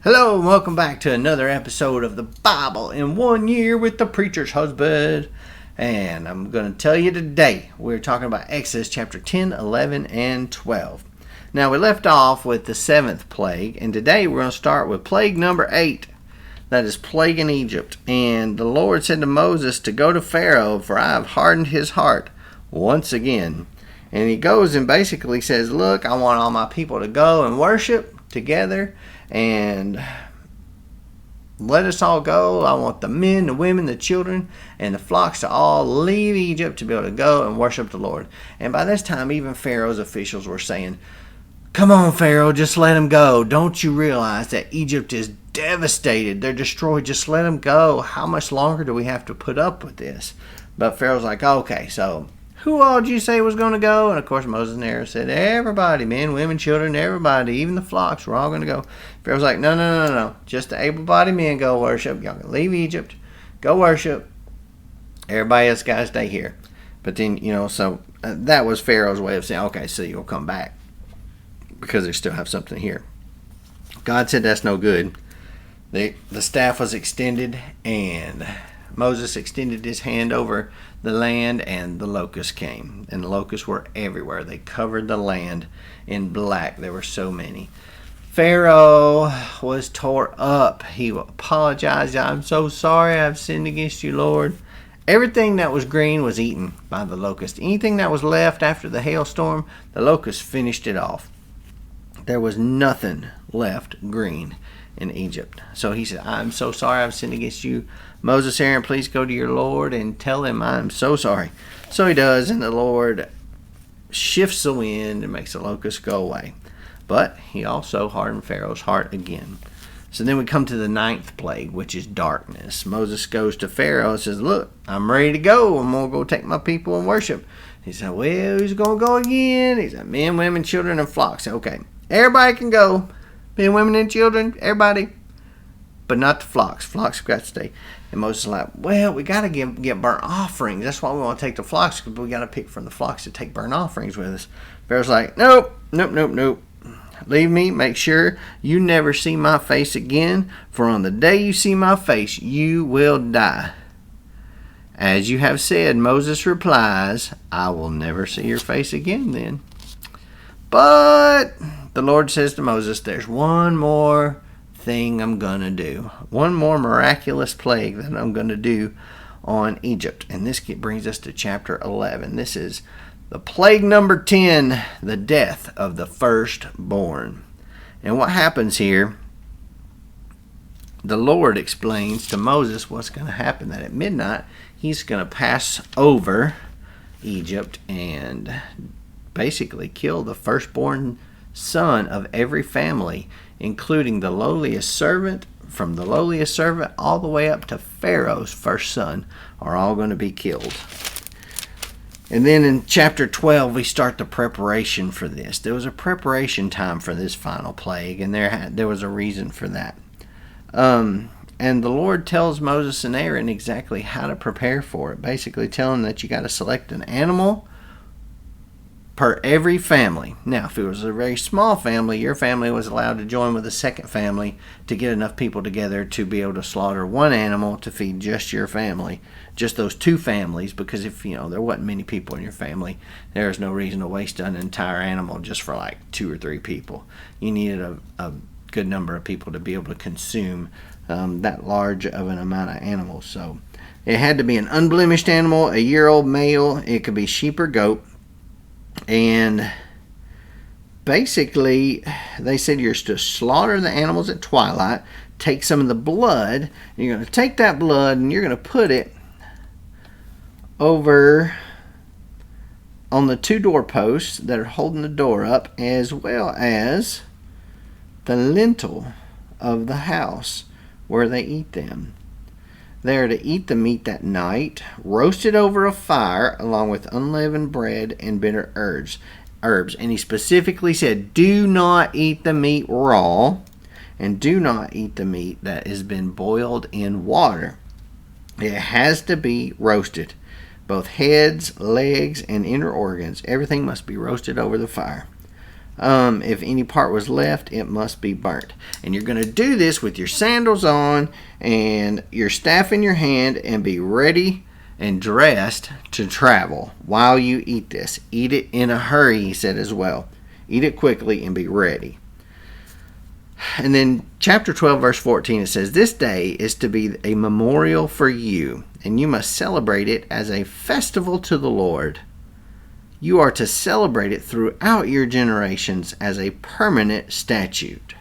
Hello and welcome back to another episode of the Bible in 1 year with the preacher's husband. And I'm going to tell you today, we're talking about Exodus chapter 10, 11, and 12. Now we left off with the 7th plague, and today we're going to start with plague number 8. That is plague in Egypt. And the Lord said to Moses to go to Pharaoh, for I have hardened his heart once again. And he goes and basically says, look, I want all my people to go and worship together. And let us all go. I want the men, the women, the children, and the flocks to all leave Egypt to be able to go and worship the Lord. And by this time, even Pharaoh's officials were saying, come on, Pharaoh, just let them go. Don't you realize that Egypt is devastated? They're destroyed. Just let them go. How much longer do we have to put up with this? But Pharaoh's like, okay, so who all did you say was going to go? And of course Moses and Aaron said, everybody, men, women, children, everybody, even the flocks, we're all going to go. Pharaoh's like, no. Just the able-bodied men go worship. Y'all can leave Egypt, go worship. Everybody else got to stay here. But then, so that was Pharaoh's way of saying, okay, so you'll come back because they still have something here. God said that's no good. The staff was extended, and Moses extended his hand over the land, and the locusts came. And the locusts were everywhere. They covered the land in black. There were so many. Pharaoh was tore up. He apologized. I'm so sorry. I've sinned against you, Lord. Everything that was green was eaten by the locust. Anything that was left after the hailstorm, the locust finished it off. There was nothing left green in Egypt. So he said, I'm so sorry I've sinned against you. Moses, Aaron, please go to your Lord and tell him I'm so sorry. So he does, and the Lord shifts the wind and makes the locusts go away. But he also hardened Pharaoh's heart again. So then we come to the 9th plague, which is darkness. Moses goes to Pharaoh and says, look, I'm ready to go. I'm going to go take my people and worship. He said, well, who's going to go again? He said, men, women, children, and flocks. Okay, everybody can go. Men, women, and children, everybody. But not the flocks. Flocks have got to stay. And Moses is like, well, we got to get burnt offerings. That's why we want to take the flocks, because we got to pick from the flocks to take burnt offerings with us. Pharaoh's like, nope. Leave me. Make sure you never see my face again. For on the day you see my face, you will die. As you have said, Moses replies, I will never see your face again then. But the Lord says to Moses, there's one more thing I'm going to do. One more miraculous plague that I'm going to do on Egypt. And this brings us to chapter 11. This is the plague number 10, the death of the firstborn. And what happens here, the Lord explains to Moses what's going to happen. That at midnight, he's going to pass over Egypt and basically kill the firstborn son of every family, including the lowliest servant, from the lowliest servant all the way up to Pharaoh's first son, are all going to be killed. And then in chapter 12, we start the preparation for this. There was a preparation time for this final plague, and there was a reason for that. And the Lord tells Moses and Aaron exactly how to prepare for it, basically telling them that you got to select an animal per every family. Now, if it was a very small family, your family was allowed to join with a second family to get enough people together to be able to slaughter one animal to feed just your family, just those two families, because if there wasn't many people in your family, there's no reason to waste an entire animal just for like 2 or 3 people. You needed a good number of people to be able to consume that large of an amount of animals. So it had to be an unblemished animal, a year-old male. It could be sheep or goat. And basically, they said you're to slaughter the animals at twilight, take some of the blood, and you're going to take that blood and you're going to put it over on the 2 doorposts that are holding the door up, as well as the lintel of the house where they eat them. They are to eat the meat that night, roasted over a fire, along with unleavened bread and bitter herbs. And he specifically said, do not eat the meat raw, and do not eat the meat that has been boiled in water. It has to be roasted. Both heads, legs, and inner organs. Everything must be roasted over the fire. If any part was left, it must be burnt. And you're going to do this with your sandals on and your staff in your hand and be ready and dressed to travel while you eat this. Eat it in a hurry, he said as well. Eat it quickly and be ready. And then chapter 12, verse 14, it says, "This day is to be a memorial for you, and you must celebrate it as a festival to the Lord. You are to celebrate it throughout your generations as a permanent statute."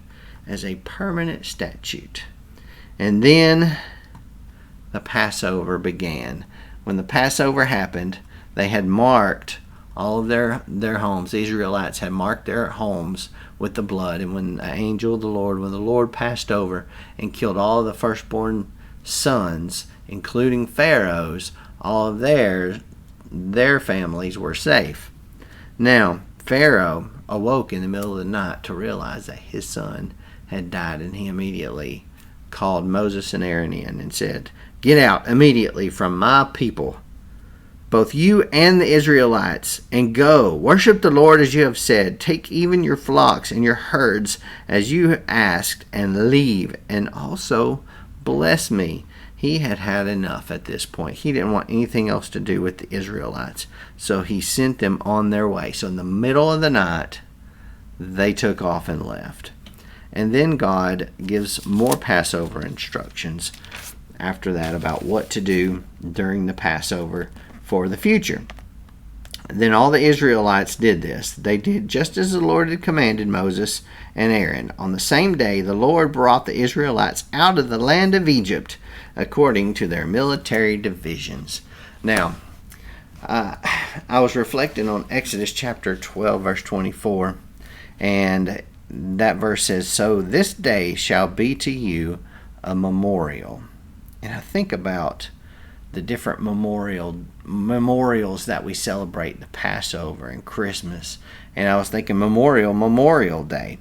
As a permanent statute. And then the Passover began. When the Passover happened, they had marked all of their homes. The Israelites had marked their homes with the blood. And when the angel of the Lord, when the Lord passed over and killed all of the firstborn sons, including Pharaoh's, all of their families were safe. Now, Pharaoh awoke in the middle of the night to realize that his son had died, and he immediately called Moses and Aaron in and said, "Get out immediately from my people, both you and the Israelites, and go, worship the Lord as you have said. Take even your flocks and your herds as you asked, and leave, and also bless me." He had had enough at this point. He didn't want anything else to do with the Israelites. So he sent them on their way. So in the middle of the night, they took off and left. And then God gives more Passover instructions after that about what to do during the Passover for the future. Then all the Israelites did this. They did just as the Lord had commanded Moses and Aaron. On the same day, the Lord brought the Israelites out of the land of Egypt according to their military divisions. Now, I was reflecting on Exodus chapter 12, verse 24, and that verse says, "So this day shall be to you a memorial." And I think about the different memorials that we celebrate, the Passover and Christmas. And I was thinking Memorial Day.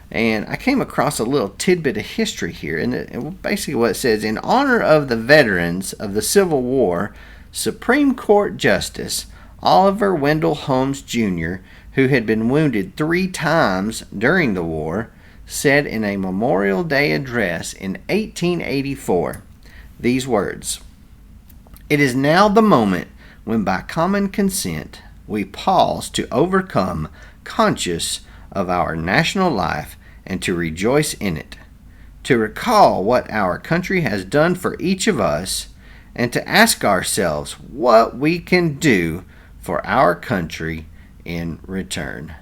And I came across a little tidbit of history here. And basically what it says, in honor of the veterans of the Civil War, Supreme Court Justice Oliver Wendell Holmes Jr., who had been wounded 3 times during the war, said in a Memorial Day address in 1884 these words, "It is now the moment when by common consent we pause to overcome, conscious of our national life, and to rejoice in it, to recall what our country has done for each of us, and to ask ourselves what we can do for our country in return."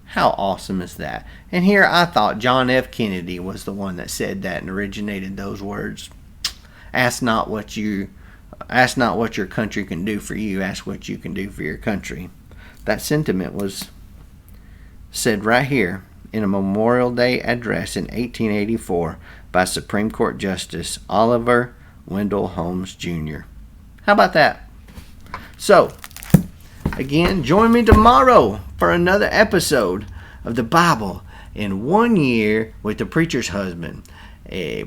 How awesome is that? And here I thought John F. Kennedy was the one that said that and originated those words. Ask not what your country can do for you. Ask what you can do for your country. That sentiment was said right here in a Memorial Day address in 1884 by Supreme Court Justice Oliver Wendell Holmes Jr. How about that? So, again, join me tomorrow for another episode of the Bible in 1 year with the Preacher's Husband.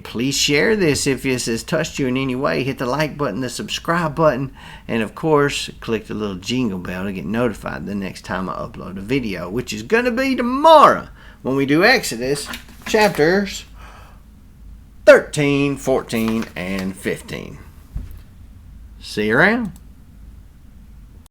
Please share this if this has touched you in any way. Hit the like button, the subscribe button, and of course, click the little jingle bell to get notified the next time I upload a video, which is going to be tomorrow when we do Exodus chapters 13, 14, and 15. See you around.